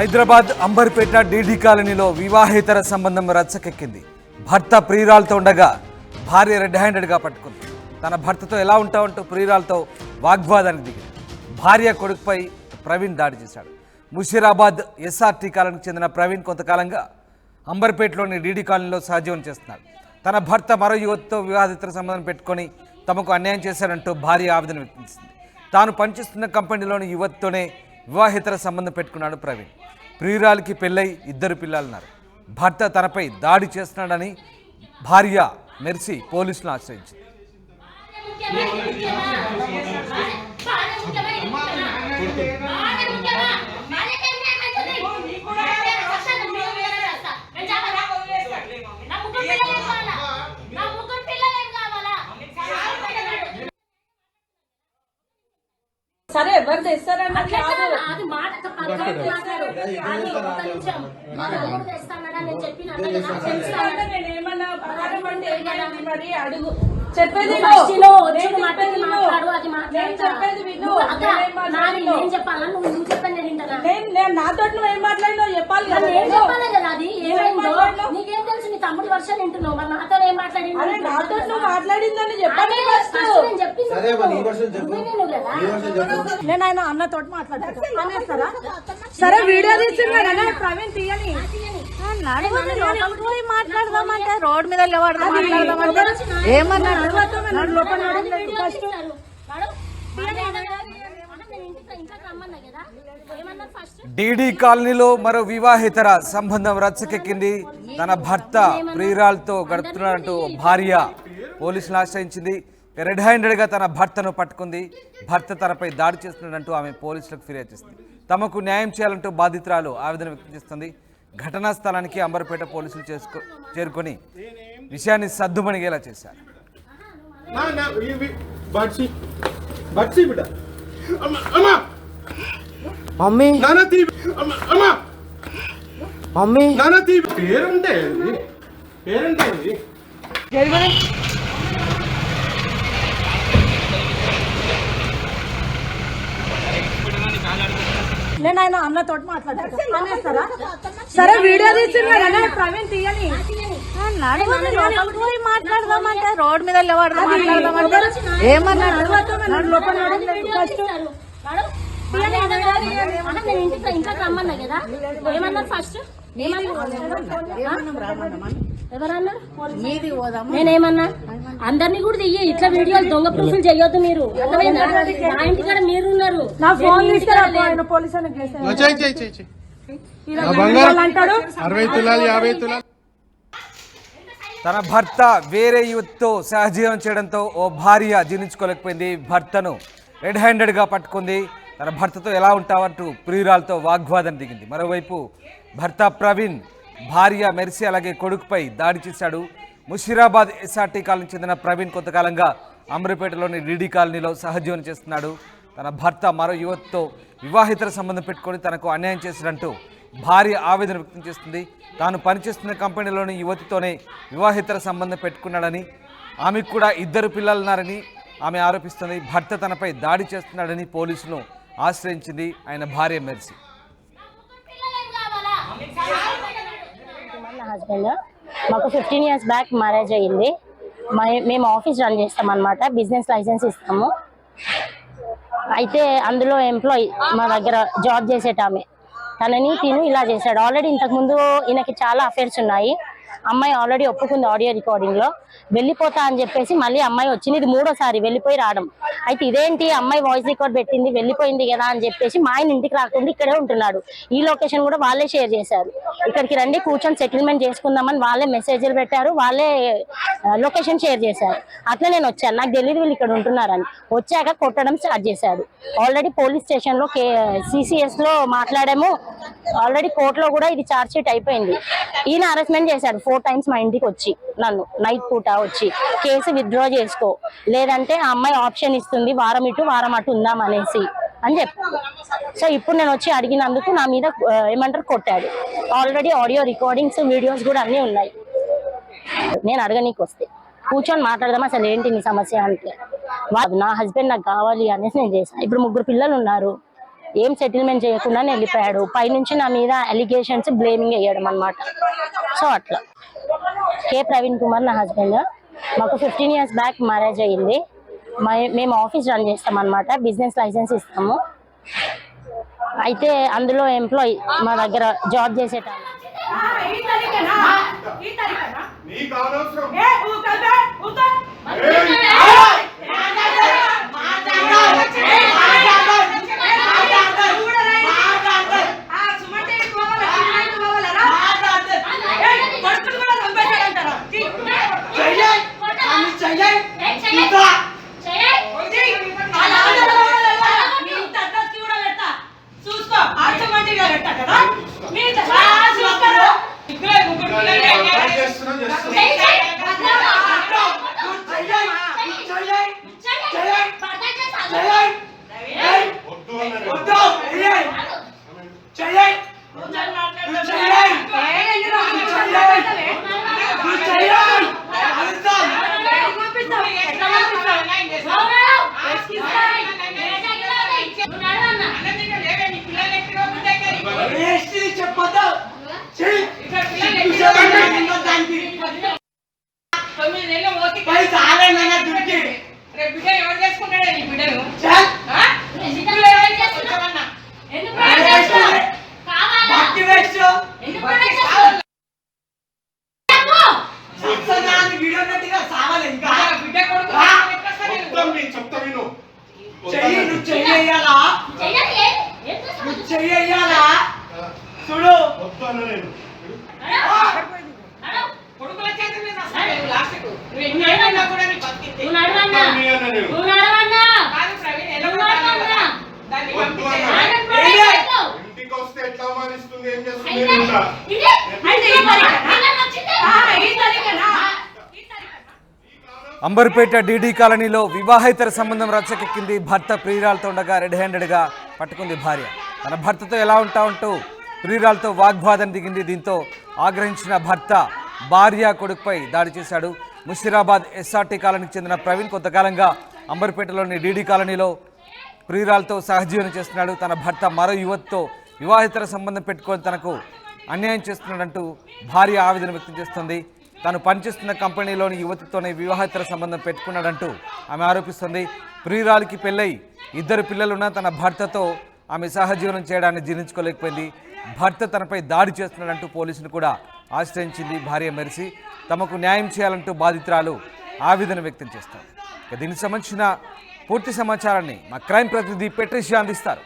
Hyderabad Amberpet DD కాలనీలో వివాహేతర సంబంధం రచ్చకెక్కింది. భర్త ప్రియురాలతో ఉండగా భార్య రెడ్ హ్యాండెడ్గా పట్టుకుంది. తన భర్తతో ఎలా ఉంటావంటూ ప్రియురాలతో వాగ్వాదానికి దిగింది. భార్య కొడుకుపై ప్రవీణ్ దాడి చేశాడు. ముషీరాబాద్ ఎస్ఆర్టీ కాలనీకి చెందిన ప్రవీణ్ కొంతకాలంగా అంబర్పేటలోని డీడీ కాలనీలో సహజీవనం చేస్తున్నాడు. తన భర్త మరో యువతితో వివాహేతర సంబంధం పెట్టుకొని తమకు అన్యాయం చేశాడంటూ భార్య ఆవేదన వ్యక్తం చేసింది. తాను పనిచేస్తున్న కంపెనీలోని యువతితోనే వివాహేతర సంబంధం పెట్టుకున్నాడు ప్రవీణ్. ప్రియురాలికి పెళ్ళై 2 పిల్లలున్నారు. భర్త తనపై దాడి చేస్తున్నాడని భార్య మెర్సీ పోలీసులను ఆశ్రయించింది. సరే ఎవరు తెస్తారన్న నేనేమన్నా మరి అడుగు చెప్పేది నాతో నువ్వేం మాట్లాడినావు చెప్పాలి నీకేం తెలుసు? నీ తమ్ముడి వర్షాలు వింటున్నావు, మరి నాతో ఏం మాట్లాడి? నాతో నువ్వు మాట్లాడిందని చెప్పాలి. నేను ఆయన అన్నతో మాట్లాడతారా? సరే వీడియో తీస్తున్నాడు ప్రవీణ్ తీయని మాట్లాడదామంటే రోడ్ మీద మాట్లాడదామంటే ఏమన్నా డీడీ కాలనీలో మరో వివాహేతర సంబంధం రచ్చకెక్కింది. తన భర్త ప్రియురాలతో గడుపుతున్నాడంటూ భార్య పోలీసులు ఆశ్రయించింది. రెడ్ హ్యాండెడ్గా తన భర్తను పట్టుకుంది. భర్త తనపై దాడి చేస్తున్నాడంటూ ఆమె పోలీసులకు ఫిర్యాదు చేసింది. తమకు న్యాయం చేయాలంటూ బాధితురాలు ఆవేదన వ్యక్తం చేస్తుంది. ఘటనా స్థలానికి అంబర్పేట పోలీసులు చేరుకొని విషయాన్ని సద్దుమణిగేలా చేశారు. నేను ఆయన అన్నతో మాట్లాడతారా? సరే వీడియో తీస్తున్నాడు ప్రవీణ్ తీయని మాట్లాడదామంటే రోడ్ మీద మాట్లాడదామంటే ఏమన్నా నేనేమన్నా అందరినీ కూడా దియ్యి ఇట్లా వీడియోలు దొంగ ప్రూఫ్లు చెయ్యొద్దు. మీరు నా ఇంటికాడ మీరు ఉన్నారు. నా ఫోన్ పోలీసు తన భర్త వేరే యువతితో సహజీవనం చేయడంతో ఓ భార్య జీర్ణించుకోలేకపోయింది. భర్తను రెడ్ హ్యాండెడ్గా పట్టుకుంది. తన భర్తతో ఎలా ఉంటావంటూ ప్రియురాలతో వాగ్వాదం దిగింది. మరోవైపు భర్త ప్రవీణ్ భార్య మెర్సీ అలాగే కొడుకుపై దాడి చేశాడు. ముషీరాబాద్ ఎస్ఆర్టీ కాలనీకి చెందిన ప్రవీణ్ కొంతకాలంగా అమరపేటలోని డీడీ కాలనీలో సహజీవనం చేస్తున్నాడు. తన భర్త మరో యువతితో వివాహేతర సంబంధం పెట్టుకొని తనకు అన్యాయం చేశాడంటూ భార్య ఆవేదన వ్యక్తం చేస్తుంది. తాను పనిచేస్తున్న కంపెనీలోని యువతితోనే వివాహేతర సంబంధం పెట్టుకున్నాడని, ఆమెకు కూడా 2 పిల్లలున్నారని ఆమె ఆరోపిస్తుంది. భర్త తనపై దాడి చేస్తున్నాడని పోలీసులను ఆశ్రయించింది ఆయన భార్య మెర్సీ. హస్బెండ్ మాకు 15 years బ్యాక్ మ్యారేజ్ అయ్యింది. మేము ఆఫీస్ రన్ చేస్తాం అన్నమాట. బిజినెస్ లైసెన్స్ ఇస్తాము. అయితే అందులో ఎంప్లాయీ మా దగ్గర జాబ్ చేసేటామె తనని ఇలా చేశాడు. ఆల్రెడీ ఇంతకుముందు ఈయనకి చాలా అఫేర్స్ ఉన్నాయి. అమ్మాయి ఆల్రెడీ ఒప్పుకుంది ఆడియో రికార్డింగ్ లో. వెళ్ళిపోతా అని చెప్పేసి మళ్ళీ అమ్మాయి వచ్చింది. ఇది 3వ సారి వెళ్ళిపోయి రావడం. అయితే ఇదేంటి అమ్మాయి వాయిస్ రికార్డ్ పెట్టింది వెళ్ళిపోయింది కదా అని చెప్పేసి మా ఆయన ఇంటికి రాకుండా ఇక్కడే ఉంటున్నాడు. ఈ లొకేషన్ కూడా వాళ్ళే షేర్ చేశారు. ఇక్కడికి రండి కూర్చొని సెటిల్మెంట్ చేసుకుందామని వాళ్ళే మెసేజ్లు పెట్టారు. వాళ్ళే లొకేషన్ షేర్ చేశారు. అట్లా నేను వచ్చాను. నాకు తెలియదు వీళ్ళు ఇక్కడ ఉంటున్నారని. వచ్చాక కొట్టడం స్టార్ట్ చేశాడు. ఆల్రెడీ పోలీస్ స్టేషన్ లో CCS లో మాట్లాడాము. ఆల్రెడీ కోర్టులో కూడా ఇది ఛార్జ్ షీట్ అయిపోయింది. ఈయన అరెస్ట్మెంట్ చేశాడు 4 times మా ఇంటికి వచ్చి. నన్ను నైట్ పూట వచ్చి కేసు విత్డ్రా చేసుకో, లేదంటే ఆ అమ్మాయి ఆప్షన్ ఇస్తుంది వారం ఇటు వారం అటు ఉందాం అనేసి అని చెప్పాను. సో ఇప్పుడు నేను వచ్చి అడిగినందుకు నా మీద ఏమంటారు కొట్టాడు. ఆల్రెడీ ఆడియో రికార్డింగ్స్ వీడియోస్ కూడా అన్నీ ఉన్నాయి. నేను అడగనీకి వస్తే కూర్చొని మాట్లాడదాం అసలు ఏంటి నీ సమస్య అంటే నా హస్బెండ్ నాకు కావాలి అనేసి నేను చేశాను. ఇప్పుడు 3 పిల్లలు ఉన్నారు. ఏం సెటిల్మెంట్ చేయకుండా వెళ్ళిపోయాడు. పైనుంచి నా మీద అలిగేషన్స్ బ్లేమింగ్ వేయడం అనమాట. సో అట్లా. కే ప్రవీణ్ కుమార్ నా హస్బెండ్. మాకు 15 years బ్యాక్ మ్యారేజ్ అయ్యింది. మేము ఆఫీస్ రన్ చేస్తాం అనమాట, బిజినెస్ లైసెన్స్ ఇస్తాము. అయితే అందులో ఎంప్లాయీ మా దగ్గర జాబ్ చేసేటాను. అంబర్పేట డీడీ కాలనీలో వివాహేతర సంబంధం రచ్చకెక్కింది. భర్త ప్రియురాలతో ఉండగా రెడ్ హ్యాండెడ్గా పట్టుకుంది భార్య. తన భర్తతో ఎలా ఉంటావంటూ ప్రియురాలతో వాగ్వాదం దిగింది. దీంతో ఆగ్రహించిన భర్త భార్య కొడుకుపై దాడి చేశాడు. ముషీరాబాద్ ఎస్ఆర్టీ కాలనీకి చెందిన ప్రవీణ్ కొంతకాలంగా అంబర్పేటలోని డీడీ కాలనీలో ప్రియురాలతో సహజీవనం చేస్తున్నాడు. తన భర్త మరో యువతితో వివాహేతర సంబంధం పెట్టుకొని తనకు అన్యాయం చేస్తున్నాడంటూ భార్య ఆవేదన వ్యక్తం చేస్తుంది. తాను పనిచేస్తున్న కంపెనీలోని యువతితోనే వివాహేతర సంబంధం పెట్టుకున్నాడంటూ ఆమె ఆరోపిస్తుంది. ప్రియురాలికి పెళ్ళై 2 పిల్లలున్న తన భర్తతో ఆమె సహజీవనం చేయడాన్ని జీర్ణించుకోలేకపోయింది. భర్త తనపై దాడి చేస్తున్నాడంటూ పోలీసులు కూడా ఆశ్రయించింది. భార్య మెరిసి తమకు న్యాయం చేయాలంటూ బాధితురాలు ఆవేదన వ్యక్తం చేస్తారు. దీనికి సంబంధించిన పూర్తి సమాచారాన్ని మా క్రైమ్ ప్రతినిధి పెట్రిషియా అందిస్తారు.